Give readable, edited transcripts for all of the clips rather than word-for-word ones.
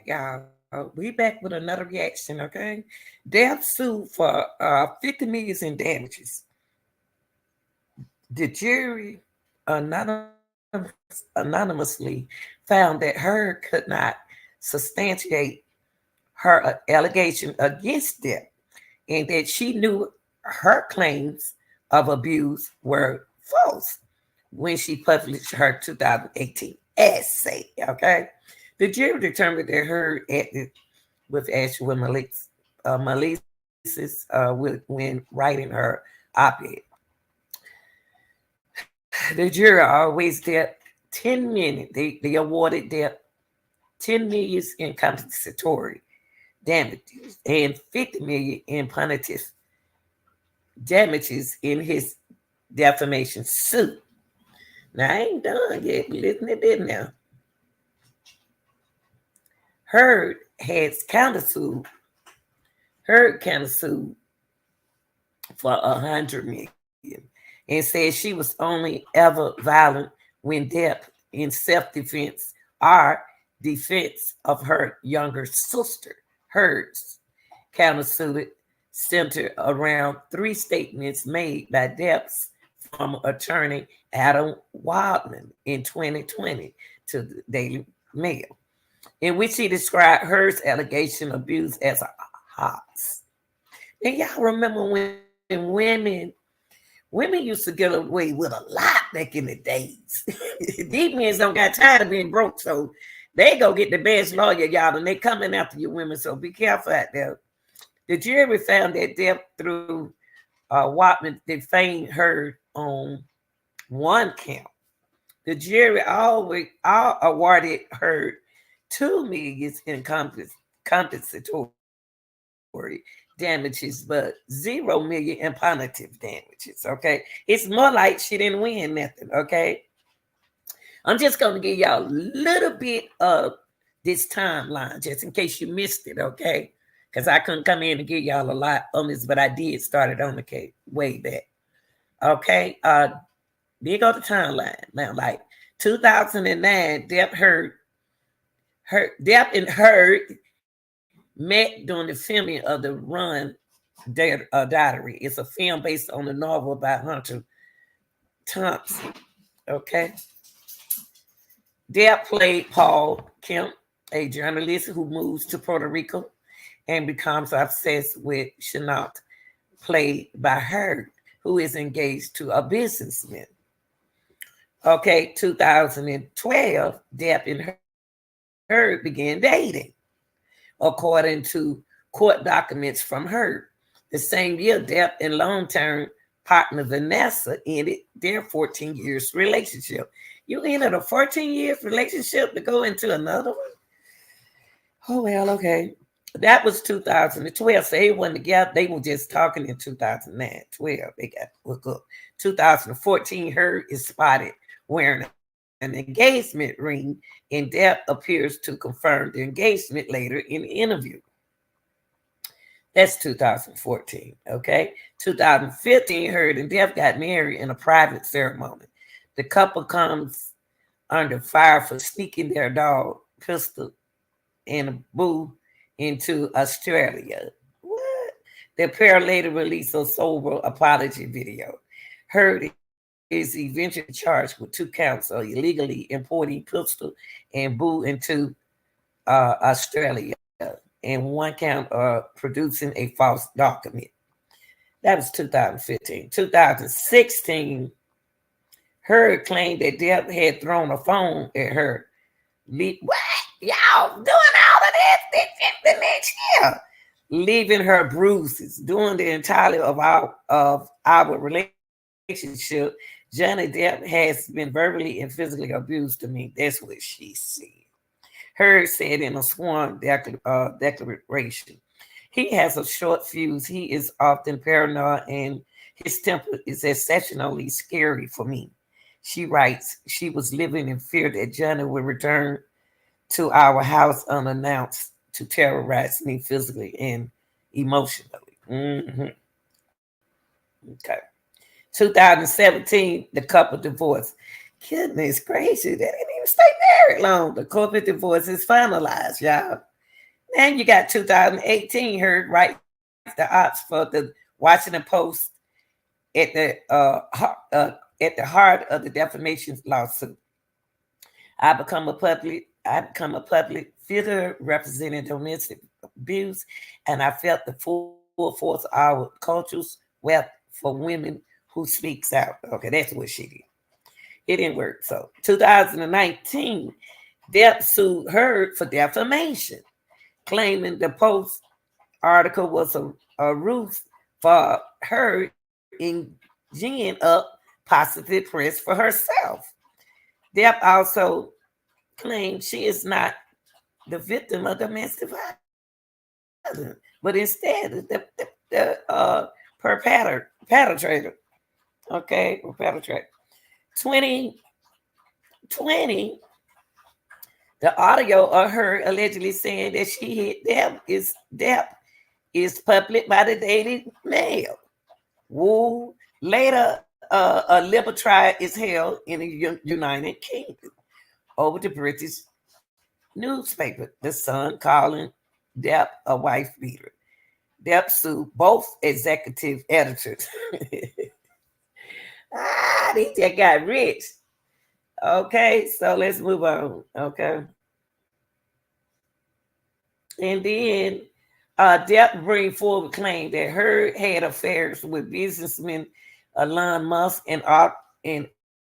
y'all. We back with another reaction, okay? Depp sued for 50 million in damages. The jury anonymously found that Heard could not substantiate her allegation against Depp and that she knew her claims of abuse were false when she published her 2018 essay, okay? The jury determined that Heard acted with actual when writing her op-ed. The jury always did 10 million. They awarded Depp 10 million in compensatory damages and 50 million in punitive damages in his defamation suit. Now I ain't done yet. Listen to this now. Heard has countersued. Heard countersued for 100 million and said she was only ever violent when Depp in self-defense or defense of her younger sister. Heard's countersuit centered around three statements made by Depp's former attorney Adam Waldman in 2020 to the Daily Mail, in which he described Heard's allegation of abuse as a hoax. And y'all remember when women used to get away with a lot back in the days. These men don't got tired of being broke, so they go get the best lawyer, y'all, and they coming after you women, so be careful out there. The jury found that Depp through Watman defamed Heard on one count. The jury all awarded Heard 2 million in compensatory damages, but 0 million in punitive damages. Okay, it's more like she didn't win nothing. Okay, I'm just gonna give y'all a little bit of this timeline just in case you missed it. Okay, because I couldn't come in and give y'all a lot on this, but I did start it on the case way back. Okay, there go the timeline now. Like 2009, Depp and Heard met during the filming of the Run Diary. It's a film based on a novel by Hunter Thompson. Okay. Depp played Paul Kemp, a journalist who moves to Puerto Rico and becomes obsessed with Chenault, played by Heard, who is engaged to a businessman. Okay, 2012, Depp and Heard began dating, according to court documents from Heard. The same year, Depp and long-term partner Vanessa ended their 14 years relationship. You ended a 14 years relationship to go into another one? Oh, well, okay. That was 2012. So they wasn't together. They were just talking in 2009, 12. They got hooked up. 2014, Heard is spotted wearing an engagement ring, and Depp appears to confirm the engagement later in the interview. That's 2014, okay? 2015, Heard and Depp got married in a private ceremony. The couple comes under fire for sneaking their dog, Pistol, and a boo into Australia. What? The pair later released a sober apology video. Heard is eventually charged with 2 counts of illegally importing Pistol and boo into Australia, and 1 count of producing a false document. That was 2015. 2016, Heard claimed that Depp had thrown a phone at her. What? Y'all doing all of this the next year? Leaving her bruises. During the entirety of our relationship, Johnny Depp has been verbally and physically abused to me. That's what she said. Heard said in a sworn declaration, he has a short fuse. He is often paranoid, and his temper is exceptionally scary for me. She writes, she was living in fear that Johnny would return to our house unannounced to terrorize me physically and emotionally. Mm-hmm. Okay. 2017, the couple divorced. Goodness gracious, they didn't even stay married long. The corporate divorce is finalized, y'all. And you got 2018 Heard writes the odds for the Washington Post at at the heart of the defamation lawsuit. I become a public figure representing domestic abuse, and I felt the full force of our culture's wealth for women who speaks out. Okay, that's what she did. It didn't work. So 2019, Depp sued Heard for defamation, claiming the Post article was a ruse for her in gin up positive press for herself. Depp also claimed she is not the victim of domestic violence, but instead the perpetrator. Okay, perpetrator. 2020, the audio of her allegedly saying that she hit Depp is published by the Daily Mail. Woo. Later, a liberal trial is held in the United Kingdom over the British newspaper, The Sun, calling Depp a wife beater. Depp sued both executive editors. They just got rich. Okay, so let's move on. Okay. And then Depp bring forward claim that Heard had affairs with businessman Elon Musk and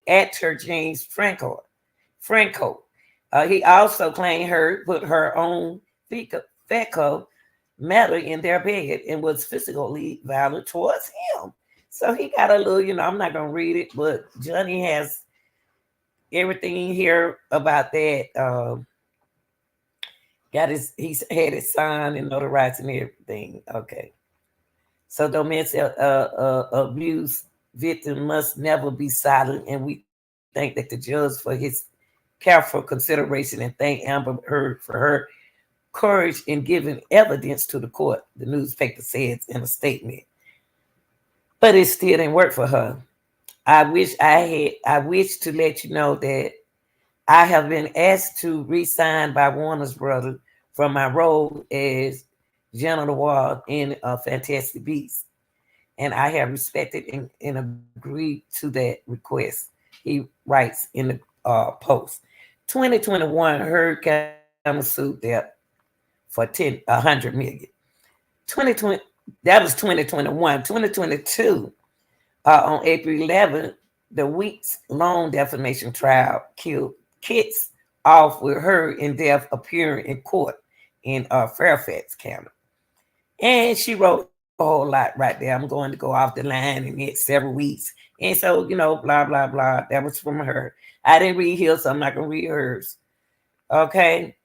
actor James Franco. He also claimed Heard put her own fecal matter in their bed and was physically violent towards him. So he got a little, I'm not gonna read it, but Johnny has everything here about that. He's had it signed and notarized and everything. Okay. So domestic abuse victim must never be silent, and we thank that the judge for his careful consideration and thank Amber Heard for her courage in giving evidence to the court, the newspaper says in a statement. But it still didn't work for her. I wish to let you know that I have been asked to resign by Warner's Brothers from my role as General Noir in Fantastic Beasts, and I have respected and agreed to that request. He writes in the post. 2021, Heard countersued Depp for 100 million. 2020, that was 2021. 2022, on April 11th, the weeks-long defamation trial kicks off with Heard and Depp appearing in court in Fairfax County. And she wrote a whole lot right there. I'm going to go off the line in it several weeks. And so, blah, blah, blah. That was from her. I didn't read his, so I'm not going to read hers. Okay.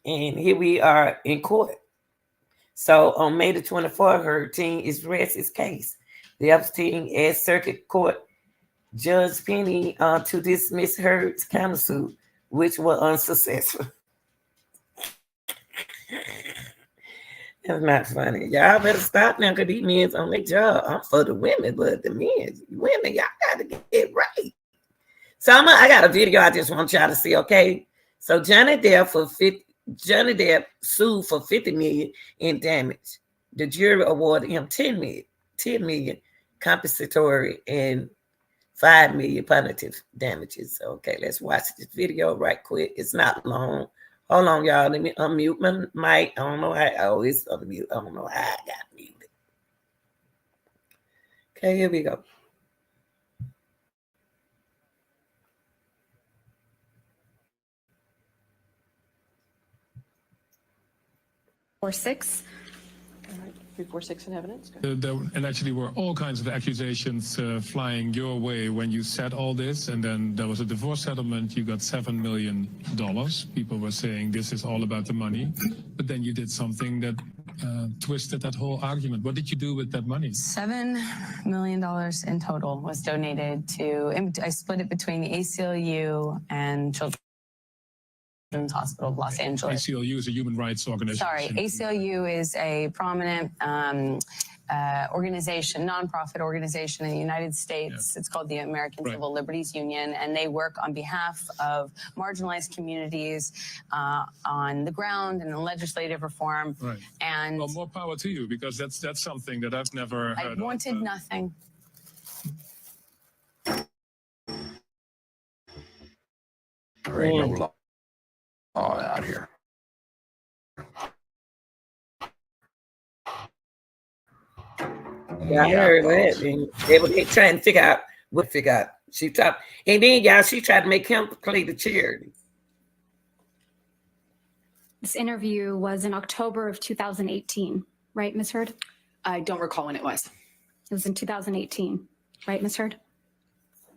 And here we are in court. So on May the 24th, her team is rest its case. The Epstein as Circuit Court Judge Penny to dismiss Heard's countersuit, which was unsuccessful. That's not funny. Y'all better stop now because these men's on their job. I'm for the women, but the women, y'all got to get it right. So I got a video I just want y'all to see, okay? So Johnny Depp sued for $50 million in damage. The jury awarded him $10 million compensatory and $5 million punitive damages. Okay, let's watch this video right quick. It's not long. Hold on, y'all. Let me unmute my mic. I don't know how I always unmute. I don't know how I got muted. Okay, here we go. Or six. All right, 346 in evidence. There allegedly were all kinds of accusations flying your way when you said all this, and then there was a divorce settlement. You got $7 million. People were saying this is all about the money, but then you did something that twisted that whole argument. What did you do with that money? $7 million in total was donated to, I split it between the ACLU and Children's Children's Hospital of Los Angeles. ACLU is a human rights organization. Sorry, ACLU is a prominent organization, nonprofit organization in the United States. It's called the American Civil Liberties Union, and they work on behalf of marginalized communities on the ground and in legislative reform. Right. And well, more power to you, because that's something that I've never heard I wanted of. nothing. There ain't no law out here. Yeah, I heard that. And they trying to figure out what figure out. She tried, and then y'all, she tried to make him play the charity. This interview was in October of 2018, right, Ms. Hurd? I don't recall when it was. It was in 2018, right, Ms. Hurd?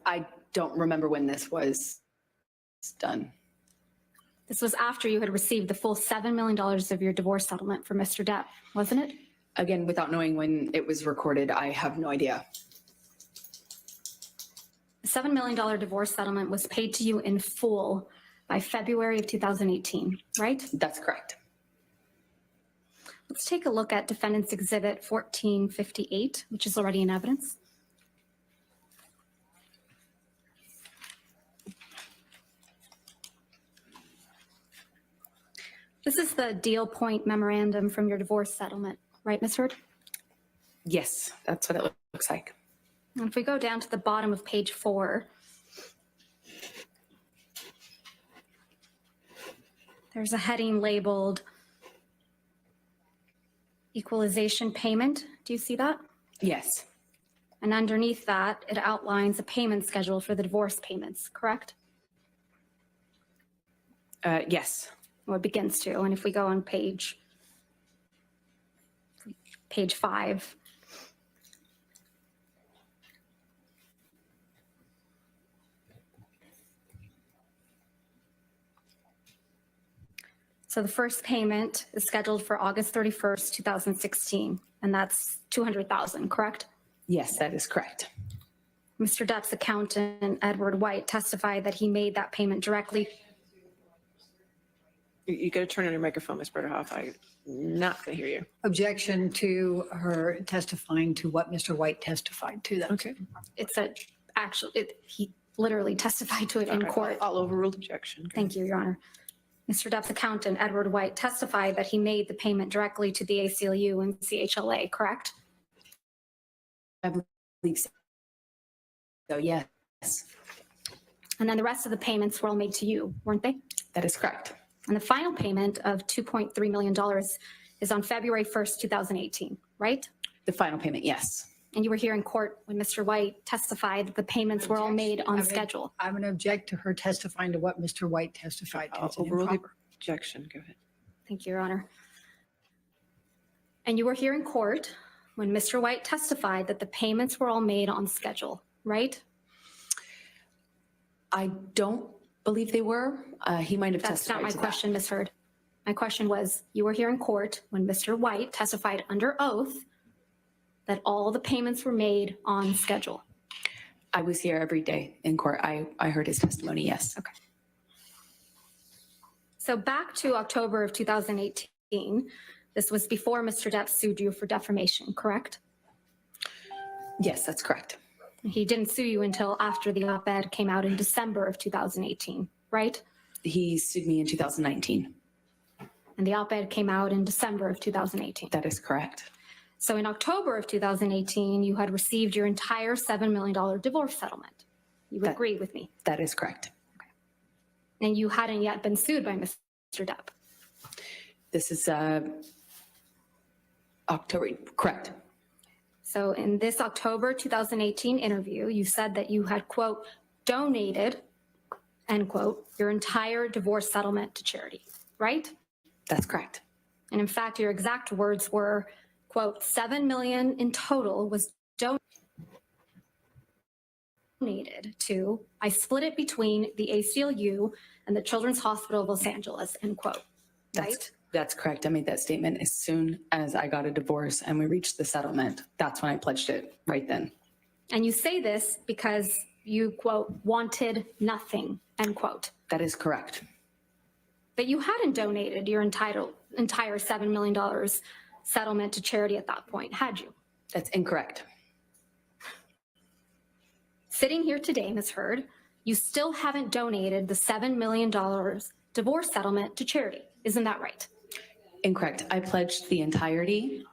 I don't remember when this was done. This was after you had received the full $7 million of your divorce settlement from Mr. Depp, wasn't it? Again, without knowing when it was recorded, I have no idea. The $7 million divorce settlement was paid to you in full by February of 2018, right? That's correct. Let's take a look at Defendant's Exhibit 1458, which is already in evidence. This is the deal point memorandum from your divorce settlement, right, Ms. Hurd? Yes, that's what it looks like. And if we go down to the bottom of page 4, there's a heading labeled equalization payment. Do you see that? Yes. And underneath that, it outlines a payment schedule for the divorce payments, correct? Yes. Well, it begins to. And if we go on page 5, so the first payment is scheduled for August 31st, 2016, and that's $200,000, correct? Yes, that is correct. Mr. Depp's accountant, Edward White, testified that he made that payment directly. You got to turn on your microphone, Ms. Berderhoff. I'm not going to hear you. Objection to her testifying to what Mr. White testified to. That. Okay. It's he literally testified to it in court. I'll overrule objection. Thank you, Your Honor. Mr. Depp's accountant, Edward White, testified that he made the payment directly to the ACLU and CHLA, correct? I believe so, yes. And then the rest of the payments were all made to you, weren't they? That is correct. And the final payment of $2.3 million is on February 1st, 2018, right? The final payment, yes. And you were here in court when Mr. White testified that the payments were all made on schedule. I'm going to object to her testifying to what Mr. White testified to. I'll It's overrule the improper. objection. Go ahead. Thank you, Your Honor. And you were here in court when Mr. White testified that the payments were all made on schedule, right? I don't believe they were. He might have That's testified not my to question, Ms. Hurd. My question was, you were here in court when Mr. White testified under oath that all the payments were made on schedule. I was here every day in court. I heard his testimony, yes. Okay. So back to October of 2018, this was before Mr. Depp sued you for defamation, correct? Yes, that's correct. He didn't sue you until after the op-ed came out in December of 2018, right? He sued me in 2019. And the op-ed came out in December of 2018. That is correct. So in October of 2018, you had received your entire $7 million divorce settlement. You would agree with me. That is correct. And you hadn't yet been sued by Mr. Depp. This is October, correct. So in this October 2018 interview, you said that you had, quote, donated, end quote, your entire divorce settlement to charity, right? That's correct. And in fact, your exact words were, quote, $7 million in total was donated to, I split it between the ACLU and the Children's Hospital of Los Angeles, end quote, right? That's correct. I made that statement as soon as I got a divorce and we reached the settlement. That's when I pledged it, right then. And you say this because you, quote, wanted nothing, end quote. That is correct. But you hadn't donated your entire $7 million settlement to charity at that point, had you? That's incorrect. Sitting here today, Ms. Heard, you still haven't donated the $7 million divorce settlement to charity. Isn't that right? Incorrect. I pledged the entirety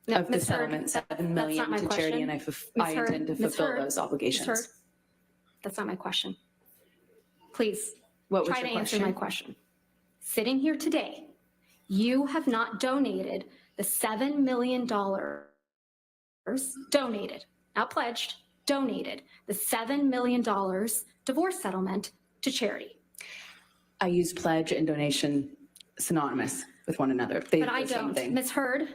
of the Ms. Heard, settlement, $7 million my to charity, question. and Ms. I Heard, intend to Ms. fulfill Heard, those Ms. obligations. Heard, that's not my question. Please What was try your to answer my question. Sitting here today, you have not donated the $7 million donated, not pledged, donated the $7 million divorce settlement to charity. I use pledge and donation synonymous with one another. They But are I the same don't. thing. Ms. Heard,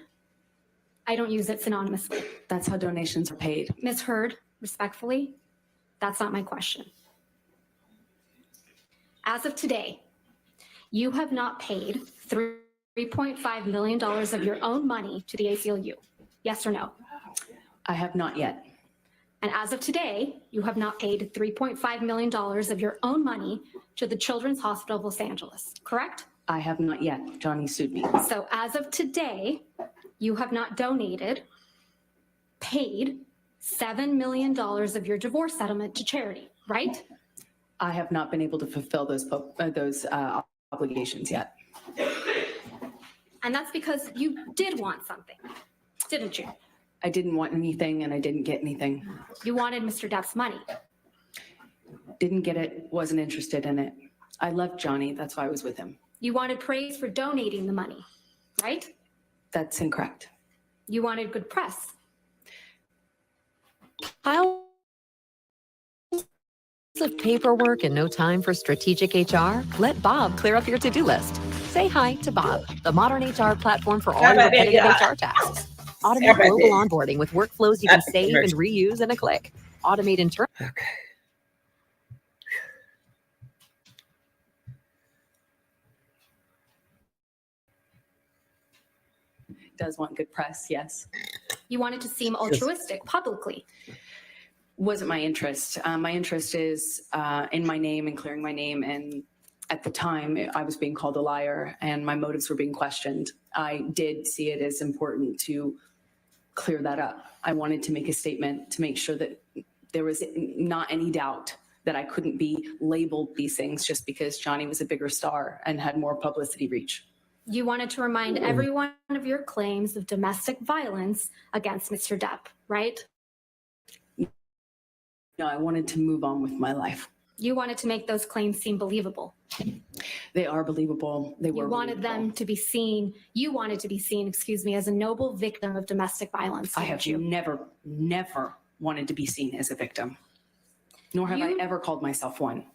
I don't use it synonymously. That's how donations are paid. Ms. Heard, respectfully, that's not my question. As of today, you have not paid $3.5 million of your own money to the ACLU. Yes or no? I have not yet. And as of today, you have not paid $3.5 million of your own money to the Children's Hospital of Los Angeles, correct? I have not yet. Johnny sued me. So as of today, you have not donated, paid $7 million of your divorce settlement to charity, right? I have not been able to fulfill those obligations yet. And that's because you did want something, didn't you? I didn't want anything and I didn't get anything. You wanted Mr. Depp's money. Didn't get it, wasn't interested in it. I loved Johnny, that's why I was with him. You wanted praise for donating the money, right? That's incorrect. You wanted good press. Piles of paperwork and no time for strategic HR? Let Bob clear up your to-do list. Say hi to Bob, the modern HR platform for all your repetitive HR tasks. Automate global onboarding with workflows you can save and reuse in a click. Automate internal. Okay. Does want good press, yes. You wanted to seem altruistic publicly. Wasn't my interest. My interest is in my name and clearing my name. And at the time, I was being called a liar and my motives were being questioned. I did see it as important to clear that up. I wanted to make a statement to make sure that there was not any doubt that I couldn't be labeled these things just because Johnny was a bigger star and had more publicity reach. You wanted to remind everyone of your claims of domestic violence against Mr. Depp, right? No, I wanted to move on with my life. You wanted to make those claims seem believable. They are believable. They were You wanted believable. them to be seen, you wanted to be seen, excuse me, as a noble victim of domestic violence. I didn't have you? never wanted to be seen as a victim, nor have I You- ever called myself one.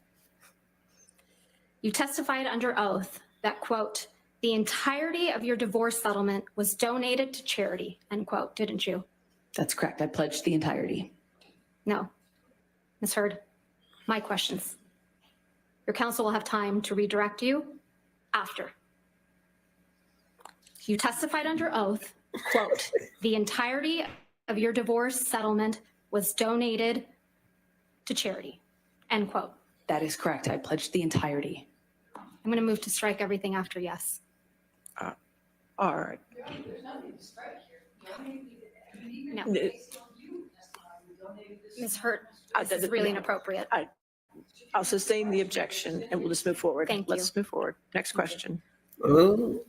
You testified under oath that, quote, the entirety of your divorce settlement was donated to charity, end quote, didn't you? That's correct. I pledged the entirety. No. Ms. Heard, my questions. Your counsel will have time to redirect you after. You testified under oath, quote, the entirety of your divorce settlement was donated to charity, end quote. That is correct. I pledged the entirety. I'm going to move to strike everything after yes. All right. No. Ms. Hurt, this is really inappropriate. I'll sustain the objection and we'll just move forward. Thank you. Let's move forward. Next question. Ooh.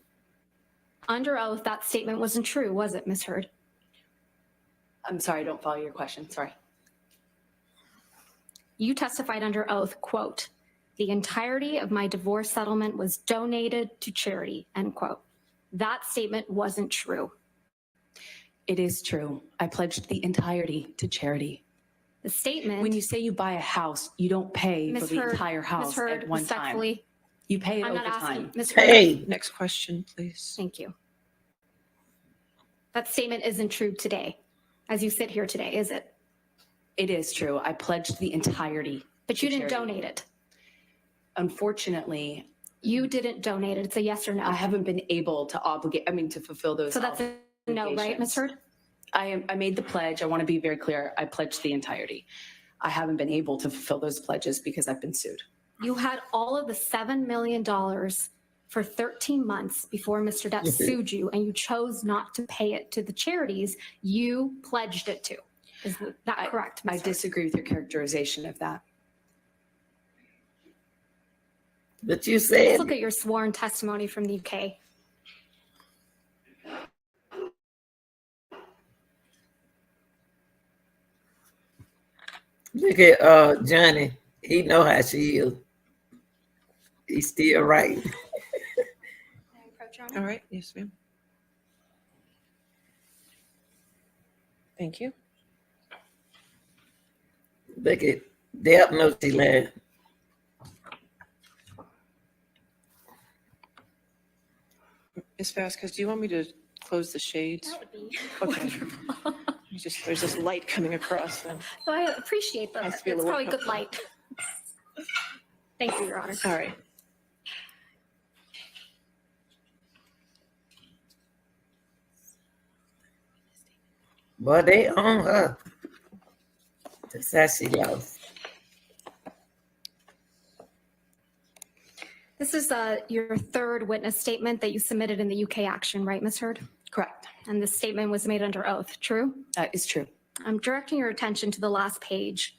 Under oath, that statement wasn't true, was it, Ms. Hurd? I'm sorry, I don't follow your question. Sorry. You testified under oath, quote, the entirety of my divorce settlement was donated to charity, end quote. That statement wasn't true. It is true. I pledged the entirety to charity. The statement. When you say you buy a house, you don't pay for Ms. the Hurd, entire Ms. house Hurd, at one time. respectfully, You pay it I'm over not asking, time. Ms. Hurd. Hey. Next question, please. Thank you. That statement isn't true today, as you sit here today, is it? It is true. I pledged the entirety. But you to didn't charity. donate it. Unfortunately, You didn't donate it. It's a yes or no. I haven't been able to to fulfill those. So that's a no, right, Ms. Hurd? I made the pledge. I want to be very clear. I pledged the entirety. I haven't been able to fulfill those pledges because I've been sued. You had all of the $7 million for 13 months before Mr. Depp sued you, and you chose not to pay it to the charities you pledged it to. Is that correct, Ms. I Hurd? disagree with your characterization of that. But you Let's said, look at your sworn testimony from the UK. look at Johnny. He know how she is. He's still right. All right. Yes, ma'am. Thank you. Look at Depp knows she lied. Ms. Vasquez, do you want me to close the shades? That would be Okay. wonderful. There's this light coming across. And, So I appreciate that. Has It's to be a little probably more good light. Thank you, Your Honor. all right. Boy, they on her. That's how she lost. This is your third witness statement that you submitted in the UK action, right, Ms. Hurd? Correct. And this statement was made under oath, true? That is true. I'm directing your attention to the last page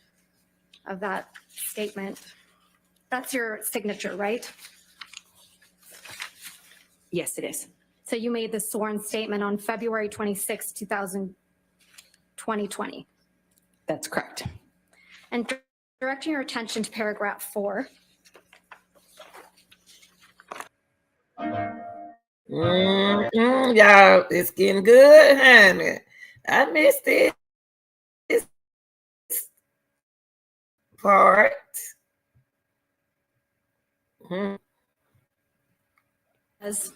of that statement. That's your signature, right? Yes, it is. So you made this sworn statement on February 26, 2020. That's correct. And directing your attention to paragraph 4. Y'all, it's getting good, honey. I missed it. This part. As,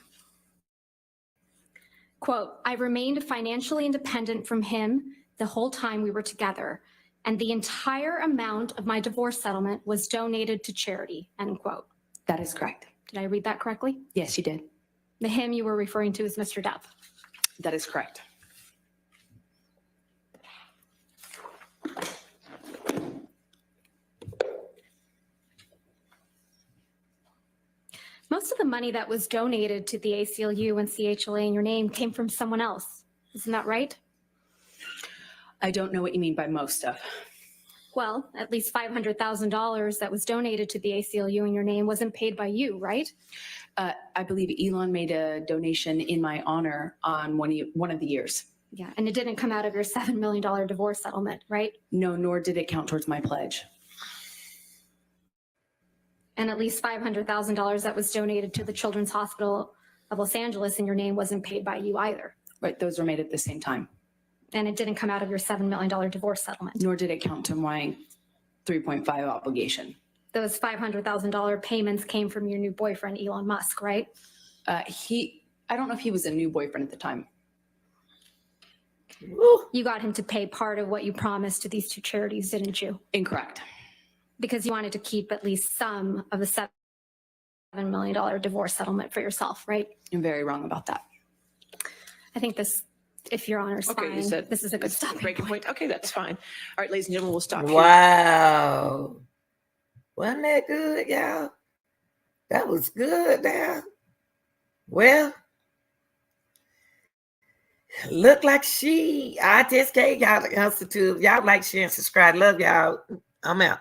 quote, I remained financially independent from him the whole time we were together, and the entire amount of my divorce settlement was donated to charity, end quote. That is correct. Did I read that correctly? Yes, you did. The him you were referring to is Mr. Depp. That is correct. Most of the money that was donated to the ACLU and CHLA in your name came from someone else. Isn't that right? I don't know what you mean by most of. Well, at least $500,000 that was donated to the ACLU in your name wasn't paid by you, right? I believe Elon made a donation in my honor on one of the years. Yeah, and it didn't come out of your $7 million divorce settlement, right? No, nor did it count towards my pledge. And at least $500,000 that was donated to the Children's Hospital of Los Angeles in your name wasn't paid by you either. Right, those were made at the same time. And it didn't come out of your $7 million divorce settlement. Nor did it count to my 3.5 obligation. Those $500,000 payments came from your new boyfriend, Elon Musk, right? I don't know if he was a new boyfriend at the time. You got him to pay part of what you promised to these two charities, didn't you? Incorrect. Because you wanted to keep at least some of the $7 million divorce settlement for yourself, right? I'm very wrong about that. I think this, if Your Honor's Okay, fine, you said this is a good that's stopping breaking point. point. Okay, that's fine. All right, ladies and gentlemen, we'll stop here. Wow. Wasn't that good, y'all? That was good now. Well, look like I just gave y'all the institute. Y'all like, share, and subscribe. Love y'all. I'm out.